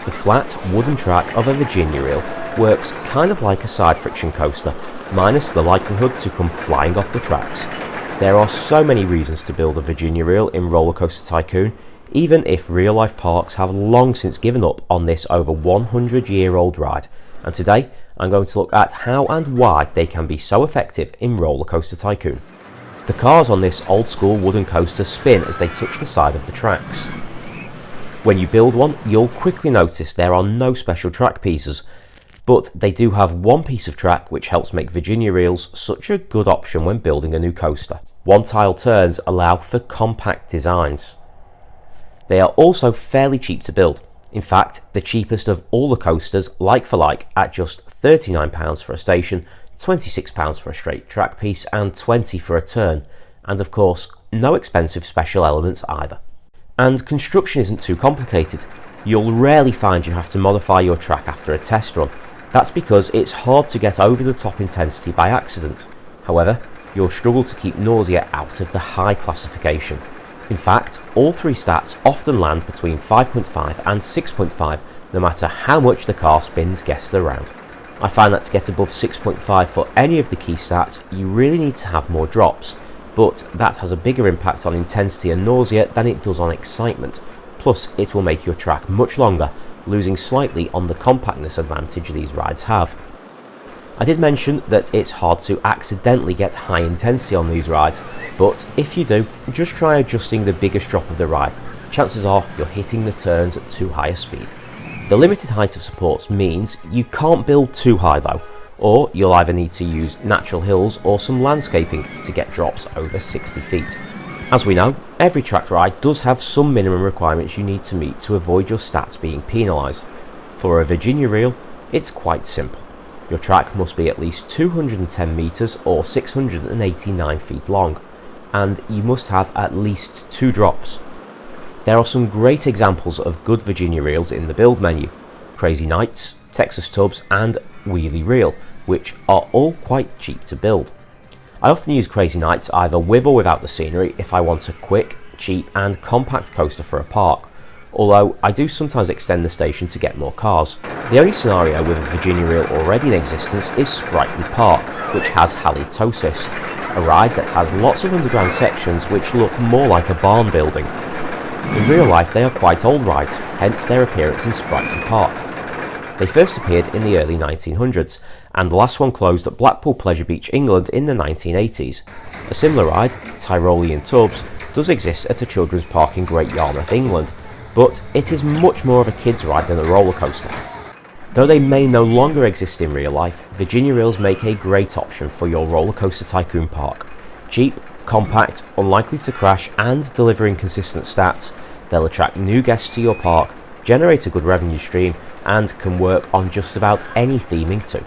The flat wooden track of a Virginia reel works kind of like a side friction coaster, minus the likelihood to come flying off the tracks. There are so many reasons to build a Virginia reel in RollerCoaster Tycoon, even if real life parks have long since given up on this over 100-year-old ride, and today I'm going to look at how and why they can be so effective in RollerCoaster Tycoon. The cars on this old school wooden coaster spin as they touch the side of the tracks. When you build one, you'll quickly notice there are no special track pieces, but they do have one piece of track which helps make Virginia reels such a good option when building a new coaster. One-tile turns allow for compact designs. They are also fairly cheap to build. In fact, the cheapest of all the coasters, like for like, at just £39 for a station, £26 for a straight track piece, and £20 for a turn, and of course, no expensive special elements either. And construction isn't too complicated. You'll rarely find you have to modify your track after a test run. That's because it's hard to get over the top intensity by accident. However, you'll struggle to keep nausea out of the high classification. In fact, all three stats often land between 5.5 and 6.5, no matter how much the car spins guests around. I find that to get above 6.5 for any of the key stats, you really need to have more drops, but that has a bigger impact on intensity and nausea than it does on excitement. Plus, it will make your track much longer, losing slightly on the compactness advantage these rides have. I did mention that it's hard to accidentally get high intensity on these rides, but if you do, just try adjusting the biggest drop of the ride. Chances are you're hitting the turns at too high a speed. The limited height of supports means you can't build too high though, or you'll either need to use natural hills or some landscaping to get drops over 60 feet. As we know, every track ride does have some minimum requirements you need to meet to avoid your stats being penalised. For a Virginia reel, it's quite simple. Your track must be at least 210 metres or 689 feet long, and you must have at least 2 drops. There are some great examples of good Virginia reels in the build menu: Crazy Nights, Texas Tubs and Wheelie Reel, which are all quite cheap to build. I often use Crazy Nights either with or without the scenery if I want a quick, cheap and compact coaster for a park, although I do sometimes extend the station to get more cars. The only scenario with a Virginia reel already in existence is Sprightly Park, which has halitosis, a ride that has lots of underground sections which look more like a barn building. In real life they are quite old rides, hence their appearance in Sprightly Park. They first appeared in the early 1900s, and the last one closed at Blackpool Pleasure Beach, England in the 1980s. A similar ride, Tyrolean Tubs, does exist at a children's park in Great Yarmouth, England, but it is much more of a kids ride than a roller coaster. Though they may no longer exist in real life, Virginia reels make a great option for your RollerCoaster Tycoon park. Cheap, compact, unlikely to crash and delivering consistent stats, they'll attract new guests to your park, generate a good revenue stream and can work on just about any theming too.